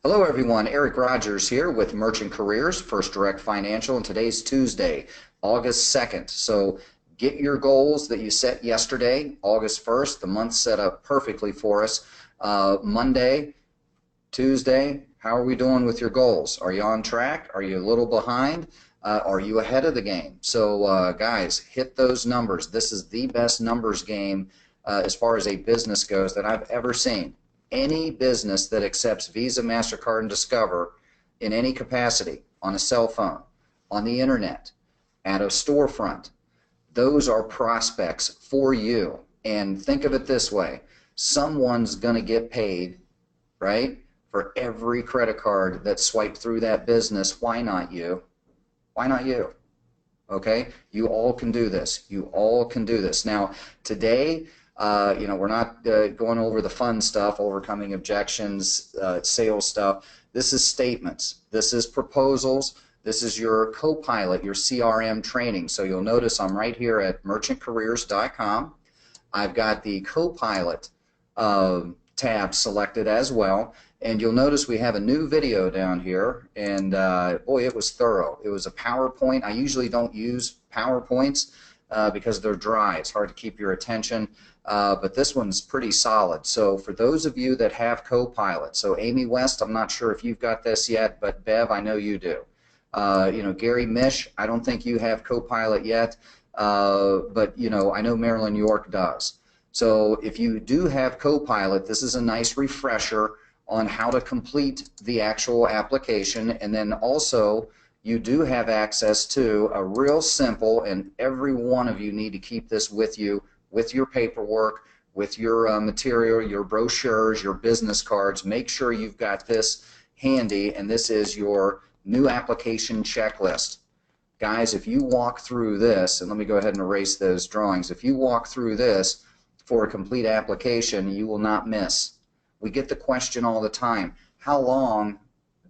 Hello everyone, Eric Rogers here with Merchant Careers, First Direct Financial, and today's Tuesday, August 2nd. So get your goals that you set yesterday, August 1st. The month set up perfectly for us. Monday, Tuesday, how are we doing with your goals? Are you on track? Are you a little behind? Are you ahead of the game? So guys, hit those numbers. This is the best numbers game as far as a business goes that I've ever seen. Any business that accepts Visa, MasterCard, and Discover in any capacity, on a cell phone, on the internet, at a storefront, those are prospects for you. And think of it this way, someone's going to get paid, right, for every credit card that's swiped through that business. Why not you? Why not you? Okay, you all can do this. You all can do this. Now, today, we're not going over the fun stuff, overcoming objections, sales stuff. This is statements. This is proposals. This is your co-pilot, your CRM training. So you'll notice I'm right here at merchantcareers.com. I've got the co-pilot tab selected as well. And you'll notice we have a new video down here, and boy, it was thorough. It was a PowerPoint. I usually don't use PowerPoints because they're dry. It's hard to keep your attention, but this one's pretty solid. So for those of you that have Copilot, so Amy West, I'm not sure if you've got this yet, but Bev, I know you do. Gary Mish, I don't think you have Copilot yet, but I know Marilyn York does. So if you do have Copilot, this is a nice refresher on how to complete the actual application, and then also you do have access to a real simple, and every one of you need to keep this with you, with your paperwork, with your material, your brochures, your business cards. Make sure you've got this handy, and this is your new application checklist. Guys, if you walk through this, and let me go ahead and erase those drawings, if you walk through this for a complete application, you will not miss. We get the question all the time, how long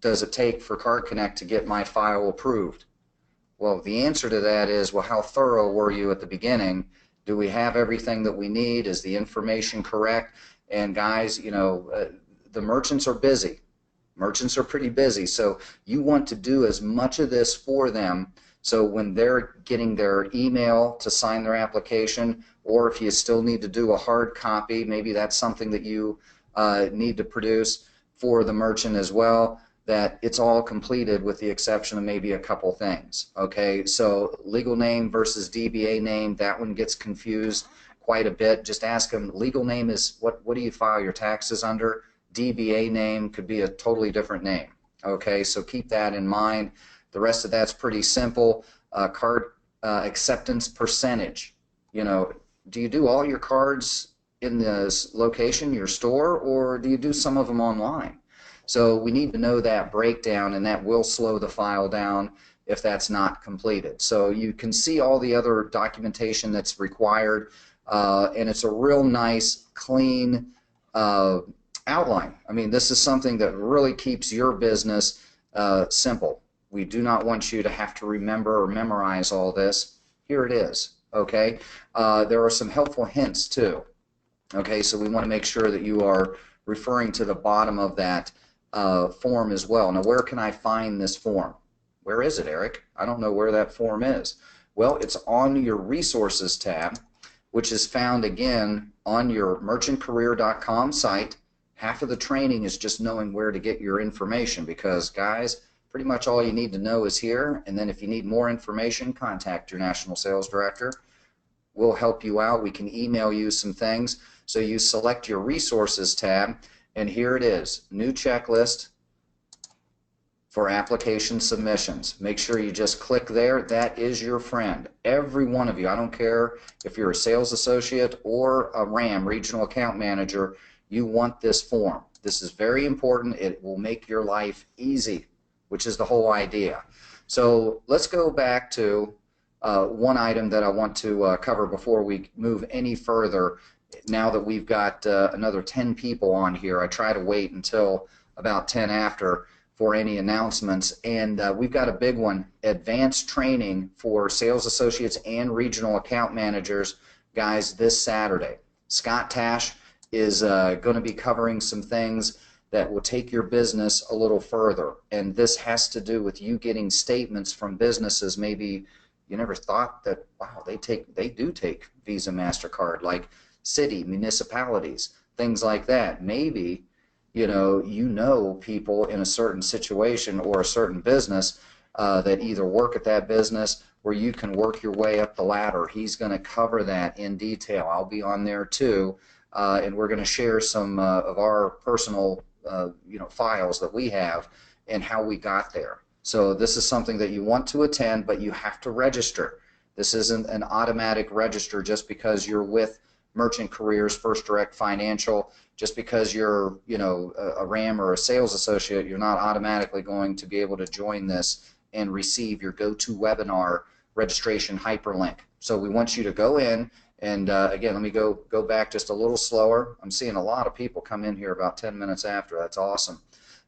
does it take for Card Connect to get my file approved? Well, the answer to that is, well, how thorough were you at the beginning? Do we have everything that we need? Is the information correct? And guys, the merchants are busy. Merchants are pretty busy, so you want to do as much of this for them, so when they're getting their email to sign their application, or if you still need to do a hard copy, maybe that's something that you need to produce for the merchant as well, that it's all completed with the exception of maybe a couple things. Okay, so legal name versus DBA name, that one gets confused quite a bit. Just ask them, legal name is what do you file your taxes under? DBA name could be a totally different name. Okay, so keep that in mind. The rest of that's pretty simple. Card acceptance percentage. Do you do all your cards in this location, your store, or do you do some of them online? So we need to know that breakdown, and that will slow the file down if that's not completed. So you can see all the other documentation that's required, and it's a real nice, clean outline. I mean, this is something that really keeps your business simple. We do not want you to have to remember or memorize all this. Here it is, okay? There are some helpful hints too. Okay, so we want to make sure that you are referring to the bottom of that form as well. Now, where can I find this form? Where is it, Eric? I don't know where that form is. Well, it's on your Resources tab, which is found again on your merchantcareer.com site. Half of the training is just knowing where to get your information, because, guys, pretty much all you need to know is here, and then if you need more information, contact your National Sales Director. We'll help you out. We can email you some things. So you select your Resources tab, and here it is, new checklist for application submissions. Make sure you just click there. That is your friend. Every one of you, I don't care if you're a sales associate or a RAM, regional account manager, you want this form. This is very important. It will make your life easy, which is the whole idea. So let's go back to one item that I want to cover before we move any further. Now that we've got another 10 people on here, I try to wait until about 10 after for any announcements, and we've got a big one, advanced training for sales associates and regional account managers, guys, this Saturday. Scott Tash is going to be covering some things that will take your business a little further. And this has to do with you getting statements from businesses maybe you never thought that, wow, they do take Visa, MasterCard, like city, municipalities, things like that. Maybe, you know people in a certain situation or a certain business that either work at that business where you can work your way up the ladder. He's going to cover that in detail. I'll be on there too, and we're going to share some of our personal files that we have and how we got there. So this is something that you want to attend, but you have to register. This isn't an automatic register just because you're with Merchant Careers, First Direct Financial. Just because you're a RAM or a sales associate, you're not automatically going to be able to join this and receive your GoToWebinar registration hyperlink. So we want you to go in and again, let me go back just a little slower. I'm seeing a lot of people come in here about 10 minutes after. That's awesome.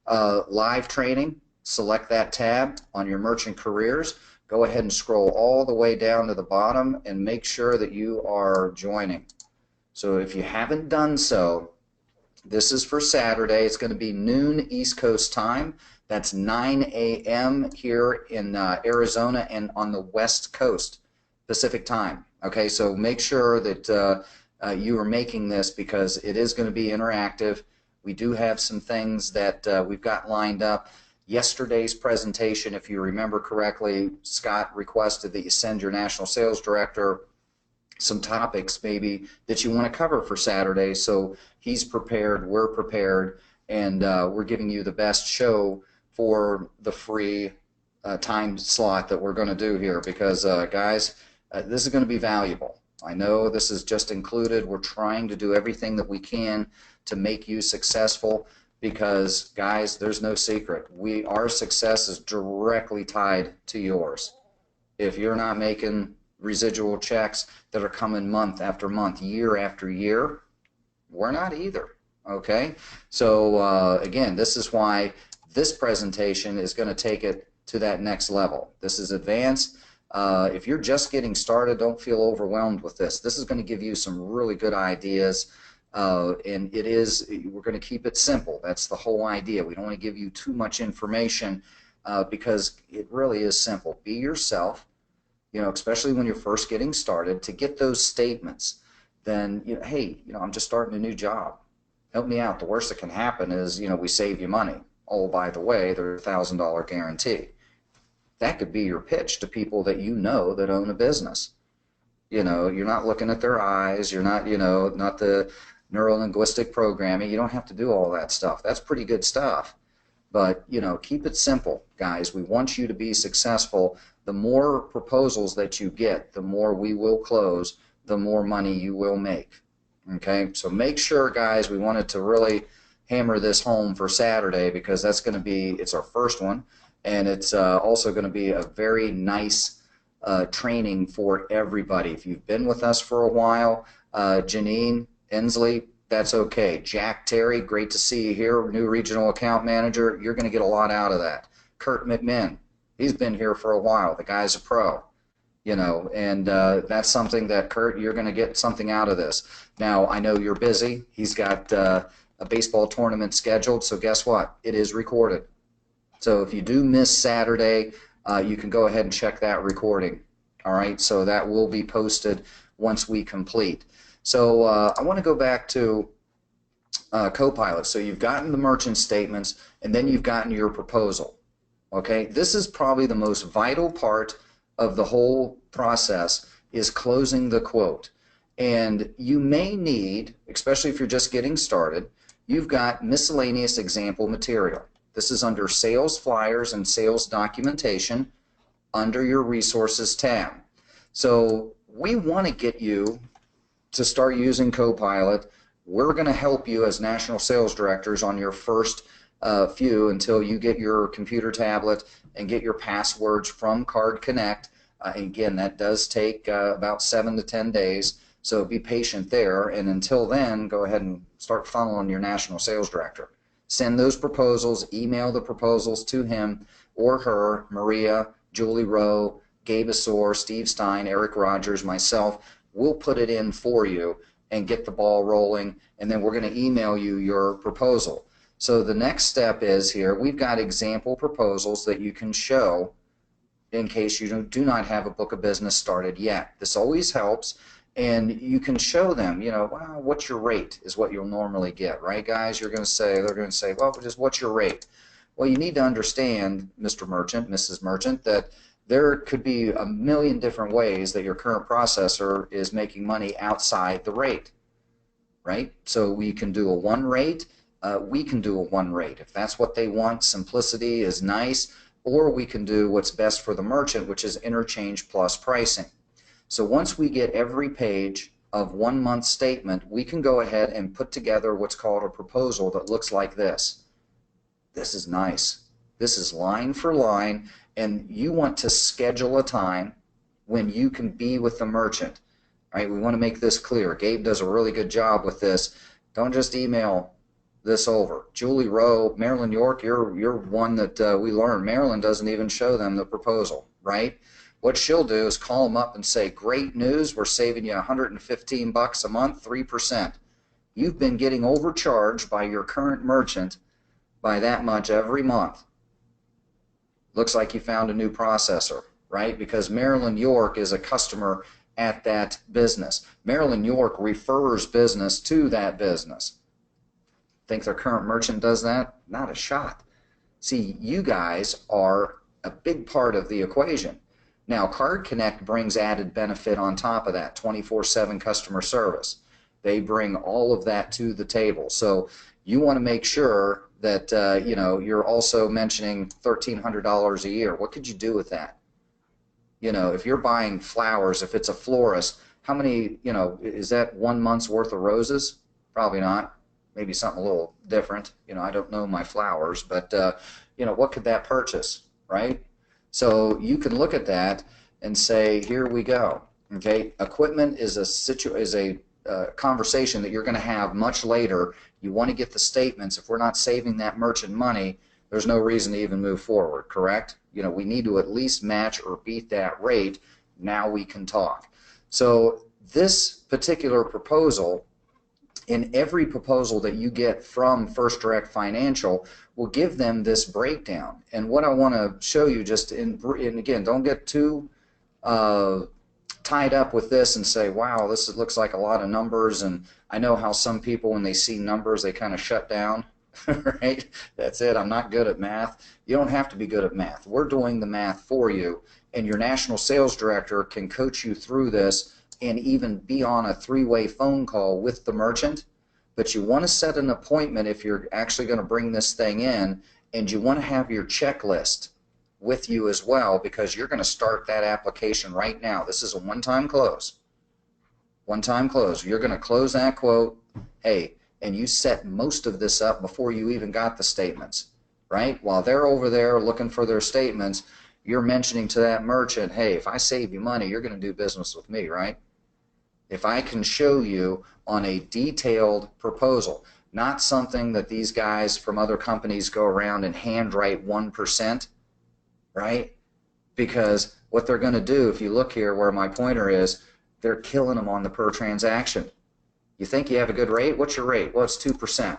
Live training, select that tab on your Merchant Careers. Go ahead and scroll all the way down to the bottom and make sure that you are joining. So if you haven't done so, this is for Saturday. It's going to be noon East Coast time. That's 9 a.m. here in Arizona and on the West Coast Pacific time. Okay, so make sure that you are making this because it is going to be interactive. We do have some things that we've got lined up. Yesterday's presentation, if you remember correctly, Scott requested that you send your national sales director some topics maybe that you want to cover for Saturday. So he's prepared, we're prepared, and we're giving you the best show for the free time slot that we're going to do here because guys, this is going to be valuable. I know this is just included. We're trying to do everything that we can to make you successful because guys, there's no secret. Our success is directly tied to yours. If you're not making residual checks that are coming month after month, year after year, we're not either. Okay, so again, this is why this presentation is going to take it to that next level. This is advanced. If you're just getting started, don't feel overwhelmed with this. This is going to give you some really good ideas, and we're going to keep it simple. That's the whole idea. We don't want to give you too much information because it really is simple. Be yourself. Especially when you're first getting started, to get those statements, then, hey, I'm just starting a new job. Help me out. The worst that can happen is, we save you money. Oh, by the way, there's a $1,000 guarantee. That could be your pitch to people that that own a business. You're not looking at their eyes. You're not, not the neuro-linguistic programming. You don't have to do all that stuff. That's pretty good stuff. But, keep it simple, guys. We want you to be successful. The more proposals that you get, the more we will close, the more money you will make. Okay, so make sure, guys, we wanted to really hammer this home for Saturday because that's going to be, it's our first one, and it's also going to be a very nice training for everybody. If you've been with us for a while, Janine Inslee, that's okay. Jack Terry, great to see you here, new regional account manager. You're going to get a lot out of that. Kurt McMinn, he's been here for a while. The guy's a pro, and that's something that, Kurt, you're going to get something out of this. Now, I know you're busy. He's got a baseball tournament scheduled, so guess what? It is recorded. So if you do miss Saturday, you can go ahead and check that recording. All right, so that will be posted once we complete. So I want to go back to Copilot. So you've gotten the merchant statements, and then you've gotten your proposal. Okay, this is probably the most vital part of the whole process is closing the quote. And you may need, especially if you're just getting started, you've got miscellaneous example material. This is under Sales Flyers and Sales Documentation under your Resources tab. So we want to get you to start using Copilot. We're going to help you as national sales directors on your first few until you get your computer tablet and get your passwords from Card Connect. Again, that does take about 7 to 10 days, so be patient there. And until then, go ahead and start funneling your national sales director. Send those proposals, email the proposals to him or her, Maria, Julie Rowe, Gabe Asor, Steve Stein, Eric Rogers, myself. We'll put it in for you and get the ball rolling, and then we're going to email you your proposal. So the next step is here, we've got example proposals that you can show in case you do not have a book of business started yet. This always helps, and you can show them, well, what's your rate is what you'll normally get, right, guys? They're going to say, well, just what's your rate? Well, you need to understand, Mr. Merchant, Mrs. Merchant, that there could be a million different ways that your current processor is making money outside the rate, right? So we can do a one rate, we can do a one rate. If that's what they want, simplicity is nice. Or we can do what's best for the merchant, which is interchange plus pricing. So once we get every page of 1 month statement, we can go ahead and put together what's called a proposal that looks like this. This is nice. This is line for line, and you want to schedule a time when you can be with the merchant. All right, we want to make this clear. Gabe does a really good job with this. Don't just email this over. Julie Rowe, Marilyn York, you're one that we learned. Marilyn doesn't even show them the proposal, right? What she'll do is call them up and say, great news, we're saving you $115 a month, 3%. You've been getting overcharged by your current merchant by that much every month. Looks like you found a new processor, right? Because Marilyn York is a customer at that business. Marilyn York refers business to that business. Think their current merchant does that? Not a shot. See, you guys are a big part of the equation. Now, Card Connect brings added benefit on top of that, 24/7 customer service. They bring all of that to the table. So you want to make sure that you're also mentioning $1,300 a year. What could you do with that? If you're buying flowers, if it's a florist, how many, is that 1 month's worth of roses? Probably not. Maybe something a little different. I don't know my flowers, but what could that purchase, right? So you can look at that and say, here we go. Okay, equipment is a conversation that you're going to have much later. You want to get the statements. If we're not saving that merchant money, there's no reason to even move forward, correct? We need to at least match or beat that rate. Now we can talk. So this particular proposal, in every proposal that you get from First Direct Financial, will give them this breakdown. And what I want to show you, just and again, don't get too tied up with this and say, wow, this looks like a lot of numbers. And I know how some people, when they see numbers, they kind of shut down. Right? That's it. I'm not good at math. You don't have to be good at math. We're doing the math for you, and your national sales director can coach you through this and even be on a three-way phone call with the merchant. But you want to set an appointment if you're actually going to bring this thing in, and you want to have your checklist with you as well, because you're going to start that application right now. This is a one-time close. One-time close. You're going to close that quote, hey, and you set most of this up before you even got the statements, right? While they're over there looking for their statements, you're mentioning to that merchant, hey, if I save you money, you're going to do business with me, right? If I can show you on a detailed proposal, not something that these guys from other companies go around and handwrite 1%, right? Because what they're going to do, if you look here where my pointer is, they're killing them on the per transaction. You think you have a good rate? What's your rate? Well, it's 2%.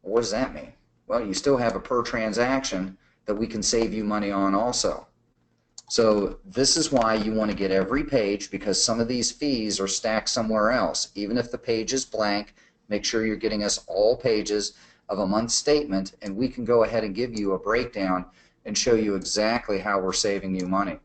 What does that mean? Well, you still have a per transaction that we can save you money on also. So this is why you want to get every page, because some of these fees are stacked somewhere else. Even if the page is blank, make sure you're getting us all pages of a month statement, and we can go ahead and give you a breakdown and show you exactly how we're saving you money.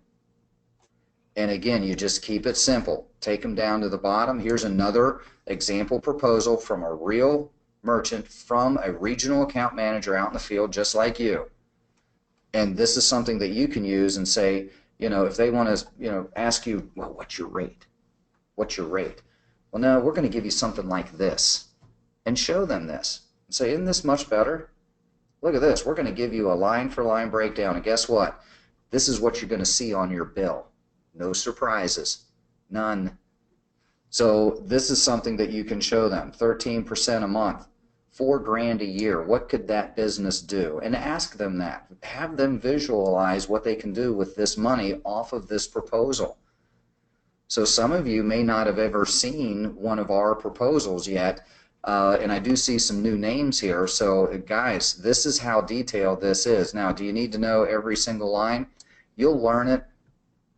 And again, you just keep it simple. Take them down to the bottom. Here's another example proposal from a real merchant, from a regional account manager out in the field just like you. And this is something that you can use and say, if they want to, ask you, well, what's your rate? What's your rate? Well, no, we're going to give you something like this, and show them this. And say, isn't this much better? Look at this. We're going to give you a line-for-line breakdown, and guess what? This is what you're going to see on your bill. No surprises. None. So this is something that you can show them. 13% a month. $4,000 a year. What could that business do? And ask them that. Have them visualize what they can do with this money off of this proposal. So some of you may not have ever seen one of our proposals yet. And I do see some new names here. So guys, this is how detailed this is. Now, do you need to know every single line? You'll learn it.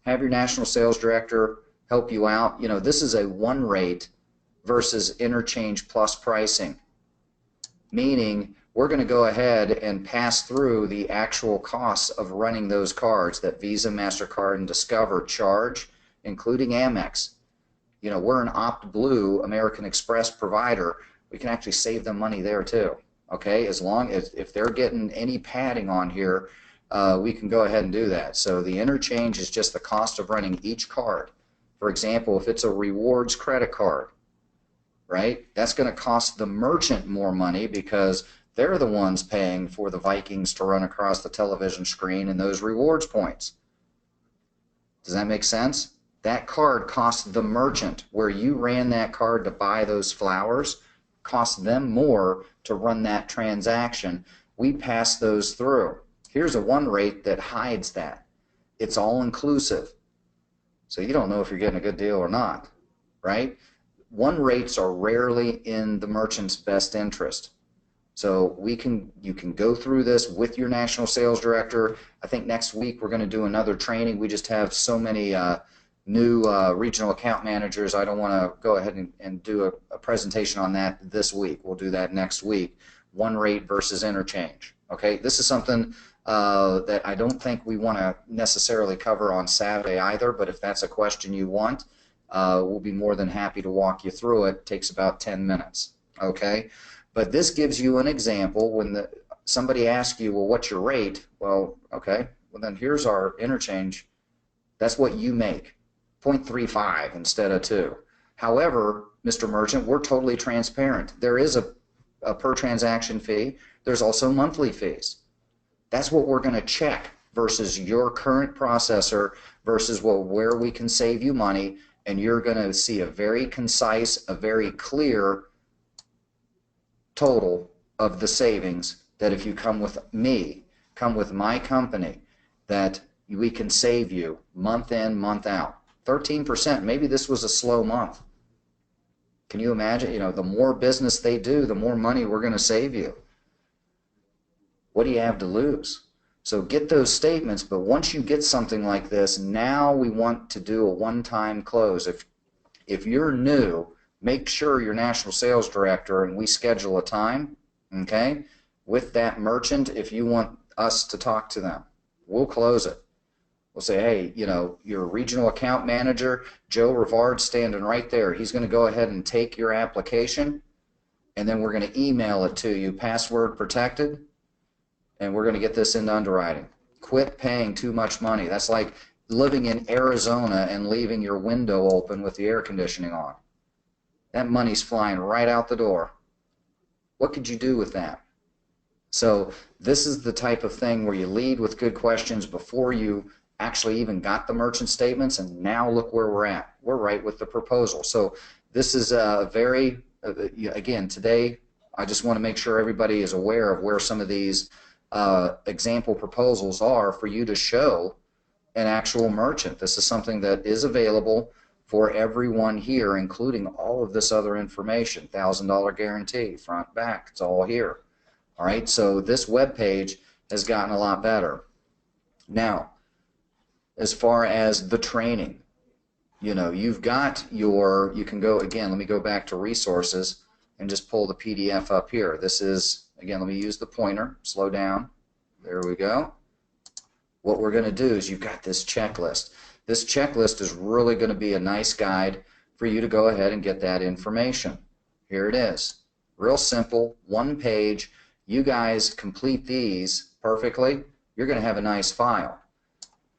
Have your national sales director help you out. You know, this is a one rate versus interchange plus pricing, meaning we're going to go ahead and pass through the actual costs of running those cards that Visa, MasterCard, and Discover charge, including Amex. You know, we're an OptBlue American Express provider. We can actually save them money there too. Okay, as long as if they're getting any padding on here, we can go ahead and do that. So the interchange is just the cost of running each card. For example, if it's a rewards credit card, right, that's going to cost the merchant more money because they're the ones paying for the Vikings to run across the television screen and those rewards points. Does that make sense? That card costs the merchant, where you ran that card to buy those flowers, costs them more to run that transaction. We pass those through. Here's a one rate that hides that. It's all inclusive. So you don't know if you're getting a good deal or not, right? One rates are rarely in the merchant's best interest. So you can go through this with your national sales director. I think next week we're going to do another training. We just have so many new regional account managers. I don't want to go ahead and do a presentation on that this week. We'll do that next week. One rate versus interchange. Okay, this is something that I don't think we want to necessarily cover on Saturday either, but if that's a question you want, we'll be more than happy to walk you through it. It takes about 10 minutes. Okay, but this gives you an example when somebody asks you, well, what's your rate? Well, okay, well then here's our interchange. That's what you make, 0.35 instead of 2. However, Mr. Merchant, we're totally transparent. There is a per transaction fee. There's also monthly fees. That's what we're going to check versus your current processor versus where we can save you money, and you're going to see a very concise, a very clear total of the savings that if you come with me, come with my company, that we can save you month in, month out. 13%, maybe this was a slow month. Can you imagine? You know, the more business they do, the more money we're going to save you. What do you have to lose? So get those statements, but once you get something like this, now we want to do a one-time close. If you're new, make sure your national sales director, and we schedule a time, okay, with that merchant. If you want us to talk to them, we'll close it. We'll say, hey, you know, your regional account manager, Joe Rivard's standing right there. He's going to go ahead and take your application, and then we're going to email it to you, password protected, and we're going to get this into underwriting. Quit paying too much money. That's like living in Arizona and leaving your window open with the air conditioning on. That money's flying right out the door. What could you do with that? So this is the type of thing where you lead with good questions before you actually even got the merchant statements, and now look where we're at. We're right with the proposal. So this is a very, again, today I just want to make sure everybody is aware of where some of these example proposals are for you to show an actual merchant. This is something that is available for everyone here, including all of this other information. $1,000 guarantee, front, back, it's all here. All right, so this web page has gotten a lot better. Now, as far as the training, you know, you've got your, you can go, again, let me go back to resources and just pull the PDF up here. This is, again, let me use the pointer, slow down. There we go. What we're going to do is you've got this checklist. This checklist is really going to be a nice guide for you to go ahead and get that information. Here it is. Real simple, one page. You guys complete these perfectly, you're going to have a nice file.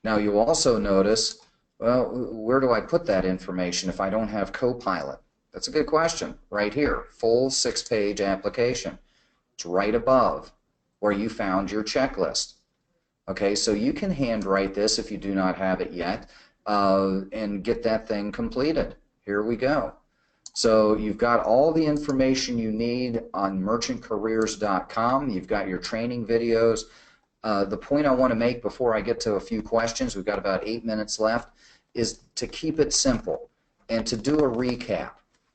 Now you also notice, well, where do I put that information if I don't have Copilot? That's a good question. Right here, full 6-page application. It's right above where you found your checklist. Okay, so you can handwrite this if you do not have it yet and get that thing completed. Here we go. So you've got all the information you need on merchantcareers.com. You've got your training videos. The point I want to make before I get to a few questions, we've got about 8 minutes left, is to keep it simple and to do a recap.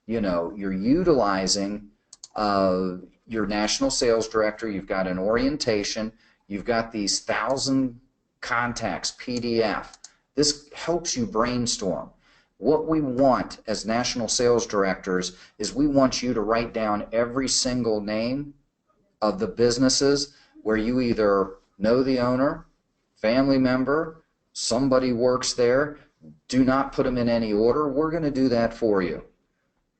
You know, you're utilizing your national sales director, you've got an orientation, you've got these 1,000 contacts PDF. This helps you brainstorm. What we want as national sales directors is we want you to write down every single name of the businesses where you either know the owner, family member, somebody works there. Do not put them in any order. We're going to do that for you,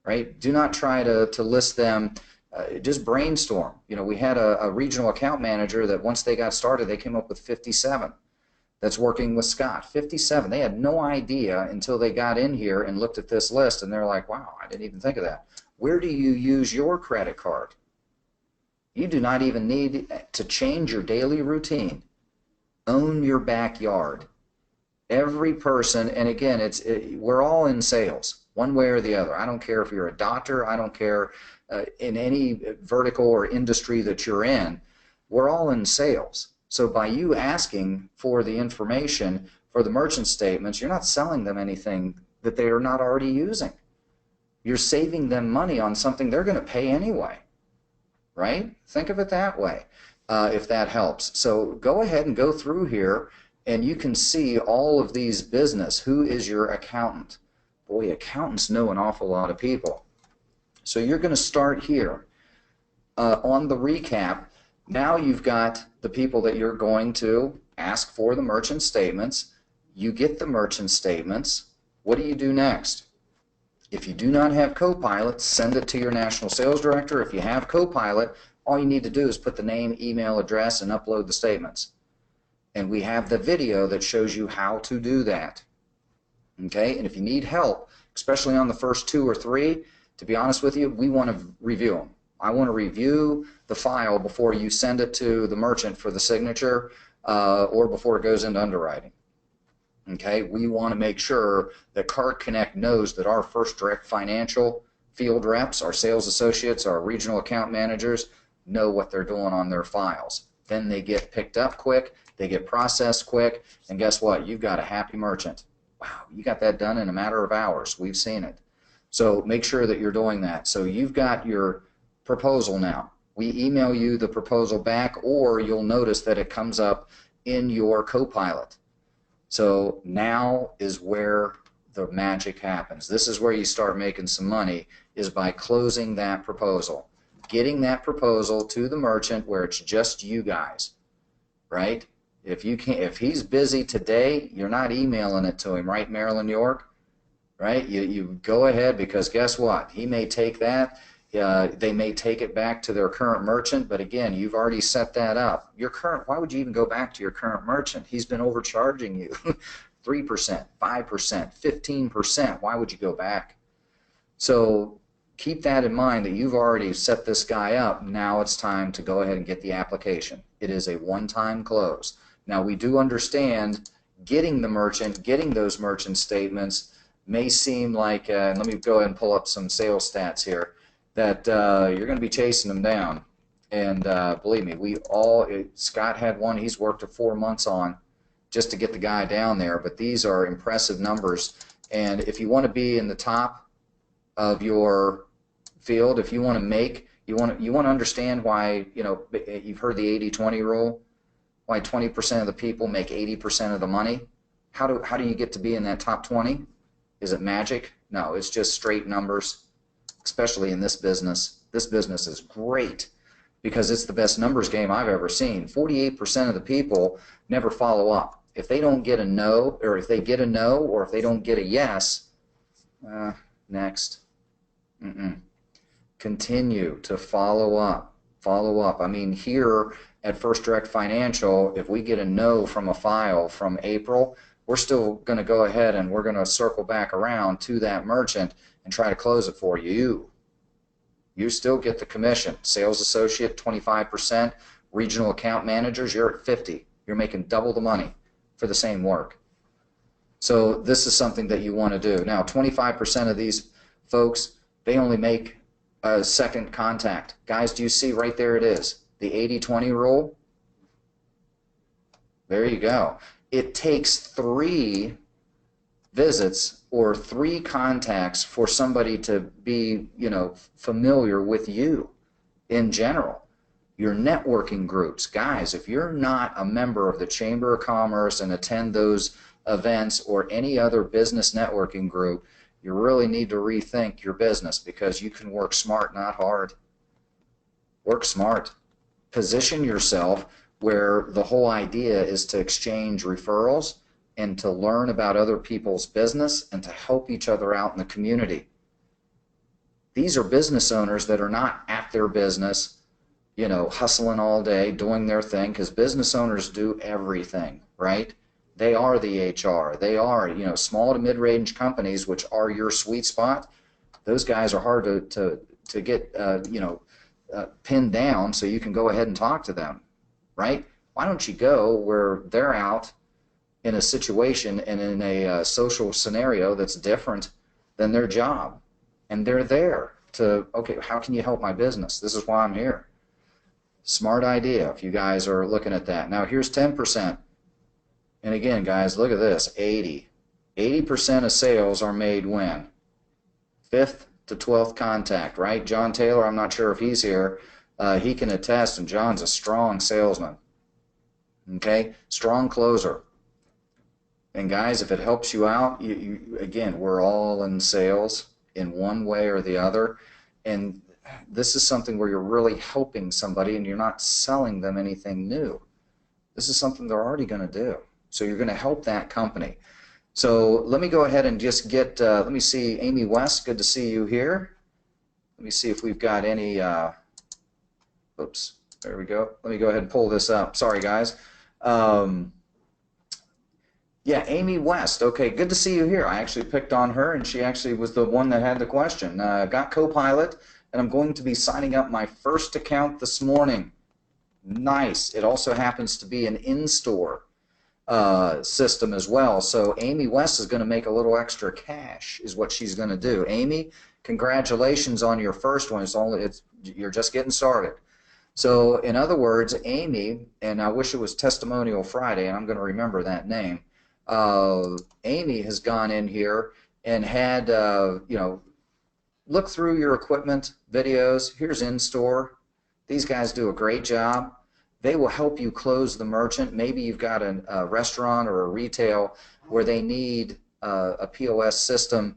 right? Do not try to list them. Just brainstorm. You know, we had a regional account manager that once they got started, they came up with 57 that's working with Scott. 57. They had no idea until they got in here and looked at this list, and they're like, wow, I didn't even think of that. Where do you use your credit card? You do not even need to change your daily routine. Own your backyard. Every person, and again, we're all in sales, one way or the other. I don't care if you're a doctor. I don't care in any vertical or industry that you're in. We're all in sales. So by you asking for the information for the merchant statements, you're not selling them anything that they are not already using. You're saving them money on something they're going to pay anyway, right? Think of it that way, if that helps. So go ahead and go through here, and you can see all of these business. Who is your accountant? Boy, accountants know an awful lot of people. So you're going to start here on the recap. Now you've got the people that you're going to ask for the merchant statements. You get the merchant statements. What do you do next? If you do not have Copilot, send it to your national sales director. If you have Copilot, all you need to do is put the name, email address, and upload the statements. And we have the video that shows you how to do that. Okay, and if you need help, especially on the first 2 or 3, to be honest with you, we want to review them. I want to review the file before you send it to the merchant for the signature or before it goes into underwriting. Okay, we want to make sure that Card Connect knows that our First Direct Financial field reps, our sales associates, our regional account managers know what they're doing on their files. Then they get picked up quick, they get processed quick, and guess what? You've got a happy merchant. Wow, you got that done in a matter of hours. We've seen it. So make sure that you're doing that. So you've got your proposal now. We email you the proposal back, or you'll notice that it comes up in your Copilot. So now is where the magic happens. This is where you start making some money, is by closing that proposal. Getting that proposal to the merchant where it's just you guys, right? If he's busy today, you're not emailing it to him, right, Marilyn York? Right? You go ahead, because guess what? He may take that. They may take it back to their current merchant, but again, you've already set that up. Your current, why would you even go back to your current merchant? He's been overcharging you 3%, 5%, 15%. Why would you go back? So keep that in mind, that you've already set this guy up. Now it's time to go ahead and get the application. It is a one-time close. Now we do understand getting the merchant, getting those merchant statements may seem like, and let me go ahead and pull up some sales stats here, that you're going to be chasing them down. And believe me, Scott had one he's worked 4 months on just to get the guy down there, but these are impressive numbers. And if you want to be in the top of your field, if you want to make, you want to understand why, you know, you've heard the 80-20 rule, why 20% of the people make 80% of the money. How do you get to be in that top 20? Is it magic? No, it's just straight numbers, especially in this business. This business is great because it's the best numbers game I've ever seen. 48% of the people never follow up. If they don't get a no, or if they get a no, or if they don't get a yes, next. Continue to follow up. Follow up. I mean, here at First Direct Financial, if we get a no from a file from April, we're still going to go ahead and we're going to circle back around to that merchant and try to close it for you. You still get the commission. Sales associate, 25%. Regional account managers, you're at 50. You're making double the money for the same work. So this is something that you want to do. Now, 25% of these folks, they only make a second contact. Guys, do you see right there it is? The 80-20 rule? There you go. It takes 3 visits or 3 contacts for somebody to be, you know, familiar with you. in general. Your networking groups. Guys, if you're not a member of the Chamber of Commerce and attend those events or any other business networking group, you really need to rethink your business, because you can work smart, not hard. Work smart. Position yourself where the whole idea is to exchange referrals and to learn about other people's business and to help each other out in the community. These are business owners that are not at their business, you know, hustling all day, doing their thing, because business owners do everything, right? They are the HR. They are, you know, small to mid-range companies, which are your sweet spot. Those guys are hard to get, pinned down, so you can go ahead and talk to them, right? Why don't you go where they're out in a situation and in a social scenario that's different than their job, and they're there to, okay, how can you help my business? This is why I'm here. Smart idea if you guys are looking at that. Now here's 10%. And again, guys, look at this, 80. 80% of sales are made when? 5th to 12th contact, right? John Taylor, I'm not sure if he's here. He can attest, and John's a strong salesman. Okay? Strong closer. And guys, if it helps you out, again, we're all in sales in one way or the other. And this is something where you're really helping somebody and you're not selling them anything new. This is something they're already going to do. So you're going to help that company. So let me go ahead and just get, let me see, Amy West, good to see you here. Let me see if we've got any, oops, there we go. Let me go ahead and pull this up. Sorry, guys. Yeah, Amy West. Okay, good to see you here. I actually picked on her, and she actually was the one that had the question. Got Copilot, and I'm going to be signing up my first account this morning. Nice. It also happens to be an in-store system as well. So Amy West is going to make a little extra cash, is what she's going to do. Amy, congratulations on your first one. You're just getting started. So in other words, Amy, and I wish it was Testimonial Friday, and I'm going to remember that name. Amy has gone in here and had, look through your equipment videos. Here's in-store. These guys do a great job. They will help you close the merchant. Maybe you've got a restaurant or a retail where they need a POS system,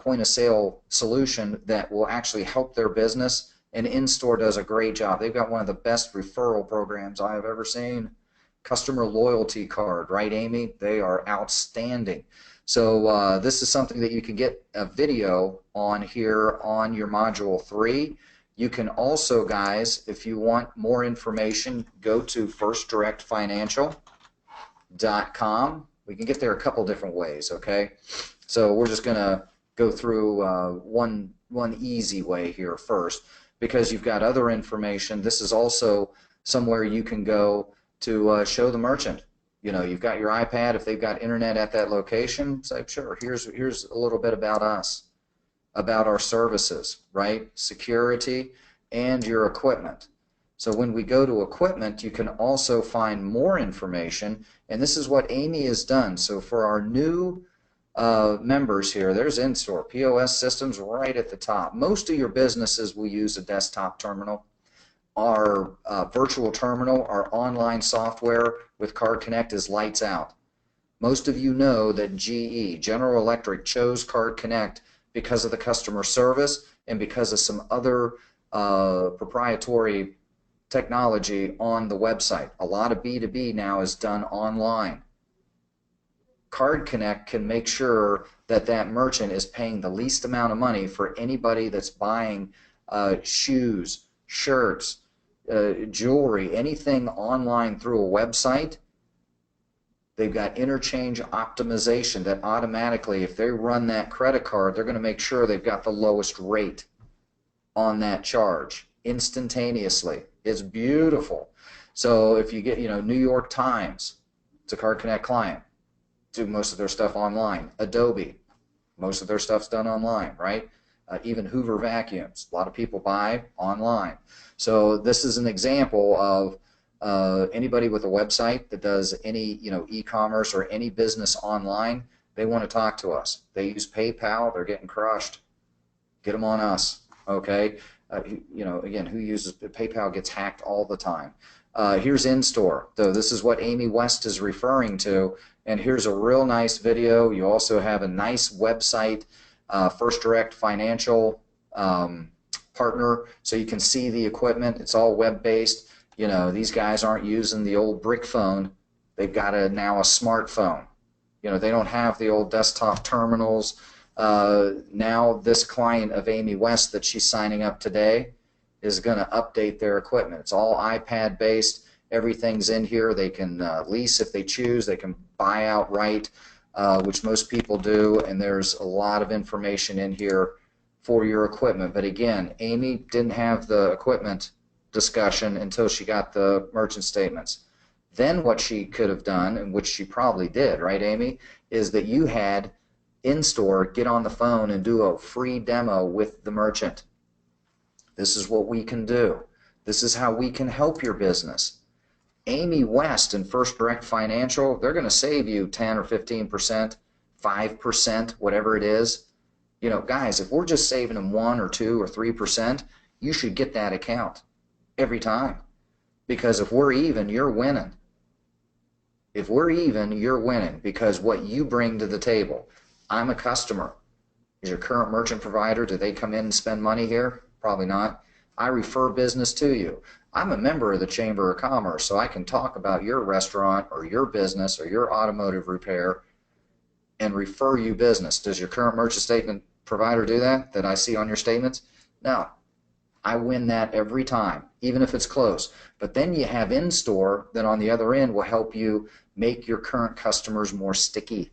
point of sale solution that will actually help their business. And in-store does a great job. They've got one of the best referral programs I have ever seen. Customer loyalty card, right, Amy? They are outstanding. So this is something that you can get a video on here on your Module 3. You can also, guys, if you want more information, go to firstdirectfinancial.com. We can get there a couple different ways, okay? So we're just going to go through one easy way here first, because you've got other information. This is also somewhere you can go to show the merchant. You know, you've got your iPad. If they've got internet at that location, say, sure, here's a little bit about us, about our services, right? Security and your equipment. So when we go to equipment, you can also find more information, and this is what Amy has done. So for our new members here, there's in-store POS systems right at the top. Most of your businesses will use a desktop terminal. Our virtual terminal, our online software with Card Connect is lights out. Most of you know that GE, General Electric, chose Card Connect because of the customer service and because of some other proprietary technology on the website. A lot of B2B now is done online. Card Connect can make sure that that merchant is paying the least amount of money for anybody that's buying shoes, shirts, jewelry, anything online through a website. They've got interchange optimization that automatically, if they run that credit card, they're going to make sure they've got the lowest rate on that charge instantaneously. It's beautiful. So if you get, New York Times, it's a Card Connect client, do most of their stuff online. Adobe, most of their stuff's done online, right? Even Hoover vacuums, a lot of people buy online. So this is an example of anybody with a website that does any e-commerce or any business online. They want to talk to us. They use PayPal. They're getting crushed. Get them on us. Okay. Again, who uses PayPal gets hacked all the time. Here's in-store. So this is what Amy West is referring to. And here's a real nice video. You also have a nice website, First Direct Financial partner, so you can see the equipment. It's all web-based. These guys aren't using the old brick phone. They've got now a smartphone. They don't have the old desktop terminals. Now this client of Amy West that she's signing up today is going to update their equipment. It's all iPad based. Everything's in here. They can lease if they choose. They can buy outright, which most people do, and there's a lot of information in here for your equipment. But again, Amy didn't have the equipment discussion until she got the merchant statements. Then what she could have done, and which she probably did, right, Amy, is that you had in-store get on the phone and do a free demo with the merchant. This is what we can do. This is how we can help your business. Amy West and First Direct Financial, they're going to save you 10 or 15%, 5%, whatever it is. Guys, if we're just saving them 1 or 2 or 3%, you should get that account every time. Because if we're even, you're winning. If we're even, you're winning, because what you bring to the table. I'm a customer. Is your current merchant provider, do they come in and spend money here? Probably not. I refer business to you. I'm a member of the Chamber of Commerce, so I can talk about your restaurant or your business or your automotive repair and refer you business. Does your current merchant statement provider do that I see on your statements? No. I win that every time, even if it's close. But then you have in-store that on the other end will help you make your current customers more sticky.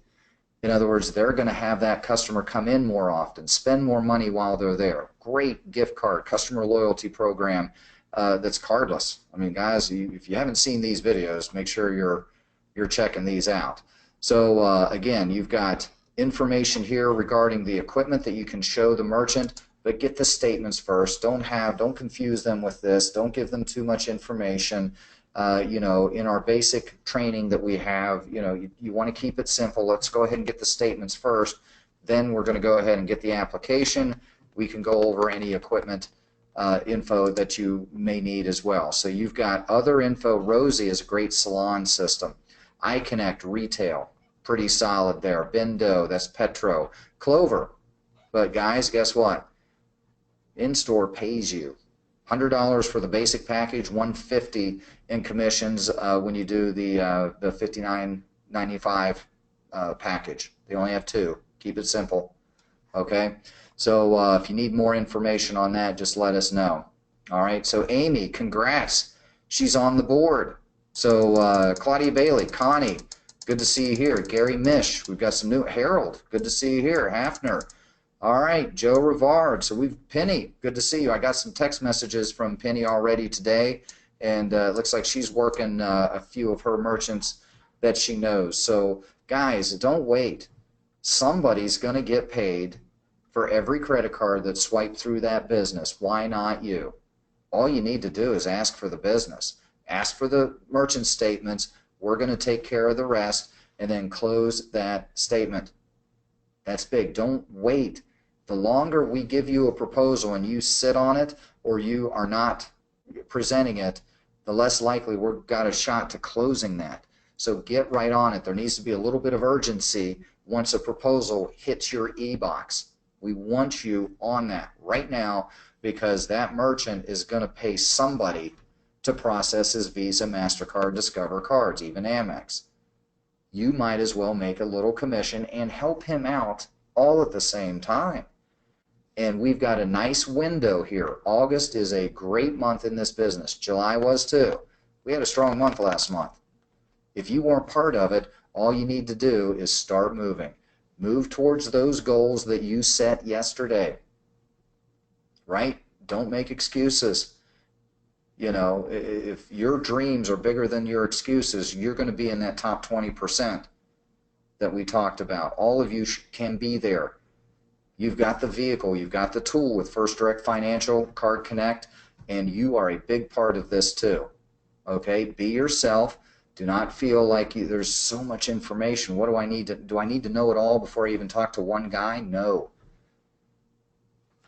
In other words, they're going to have that customer come in more often, spend more money while they're there. Great gift card, customer loyalty program that's cardless. I mean, guys, if you haven't seen these videos, make sure you're checking these out. So again, you've got information here regarding the equipment that you can show the merchant, but get the statements first. Don't confuse them with this. Don't give them too much information. In our basic training that we have, you want to keep it simple. Let's go ahead and get the statements first. Then we're going to go ahead and get the application. We can go over any equipment info that you may need as well. So you've got other info. Rosie is a great salon system. iConnect Retail, pretty solid there. Bendo, that's Petro. Clover. But guys, guess what? In-store pays you $100 for the basic package, $150 in commissions when you do the $59.95 package. They only have 2. Keep it simple. Okay. So if you need more information on that, just let us know. All right. So Amy, congrats. She's on the board. So Claudia Bailey, Connie, good to see you here. Gary Mish, we've got some new. Harold, good to see you here. Hafner. All right, Joe Rivard. So Penny, good to see you. I got some text messages from Penny already today, and it looks like she's working a few of her merchants that she knows. So guys, don't wait. Somebody's going to get paid for every credit card that's swiped through that business. Why not you? All you need to do is ask for the business. Ask for the merchant statements. We're going to take care of the rest, and then close that statement. That's big. Don't wait. The longer we give you a proposal and you sit on it, or you are not presenting it, the less likely we've got a shot to closing that. So get right on it. There needs to be a little bit of urgency once a proposal hits your e-box. We want you on that right now, because that merchant is going to pay somebody to process his Visa, MasterCard, Discover cards, even Amex. You might as well make a little commission and help him out all at the same time. And we've got a nice window here. August is a great month in this business. July was too. We had a strong month last month. If you weren't part of it, all you need to do is start moving. Move towards those goals that you set yesterday. Right? Don't make excuses. If your dreams are bigger than your excuses, you're going to be in that top 20% that we talked about. All of you can be there. You've got the vehicle, you've got the tool with First Direct Financial, Card Connect, and you are a big part of this too. Okay? Be yourself. Do not feel like there's so much information. What do I need to know it all before I even talk to one guy? No.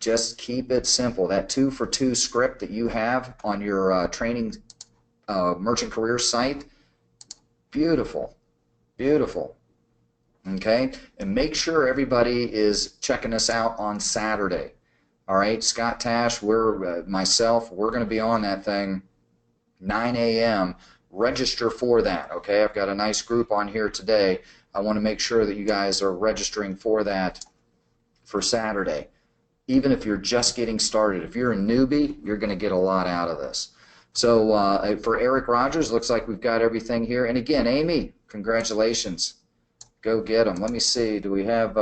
Just keep it simple. That 2-for-2 script that you have on your training merchant career site, beautiful, beautiful. Okay, and make sure everybody is checking us out on Saturday. All right, Scott Tash, myself, we're going to be on that thing 9 a.m. Register for that. Okay, I've got a nice group on here today. I want to make sure that you guys are registering for that for Saturday. Even if you're just getting started, if you're a newbie, you're going to get a lot out of this. So for Eric Rogers, looks like we've got everything here. And again, Amy, congratulations. Go get them. Let me see. Do we have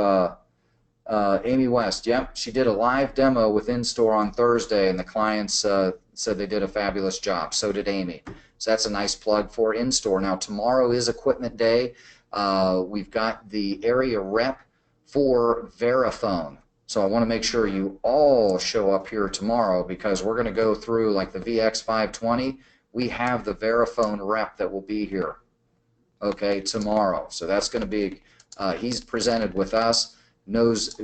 Amy West? Yep, she did a live demo with In-Store on Thursday, and the clients said they did a fabulous job. So did Amy. So that's a nice plug for In-Store. Now, tomorrow is Equipment Day. We've got the area rep for Verifone. So I want to make sure you all show up here tomorrow, because we're going to go through like the VX520. We have the Verifone rep that will be here, okay, tomorrow. So that's going to be, he's presented with us, knows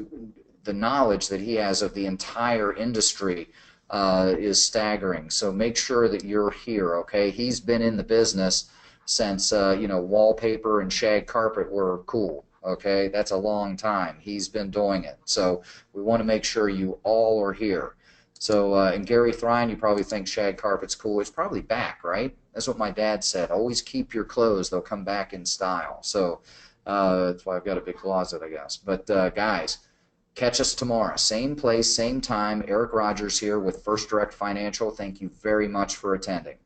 the knowledge that he has of the entire industry is staggering. So make sure that you're here, okay? He's been in the business since, you know, wallpaper and shag carpet were cool. Okay, that's a long time. He's been doing it. So we want to make sure you all are here. So, and Gary Thrine, you probably think shag carpet's cool. It's probably back, right? That's what my dad said. Always keep your clothes. They'll come back in style. So that's why I've got a big closet, I guess. But guys, catch us tomorrow. Same place, same time. Eric Rogers here with First Direct Financial. Thank you very much for attending.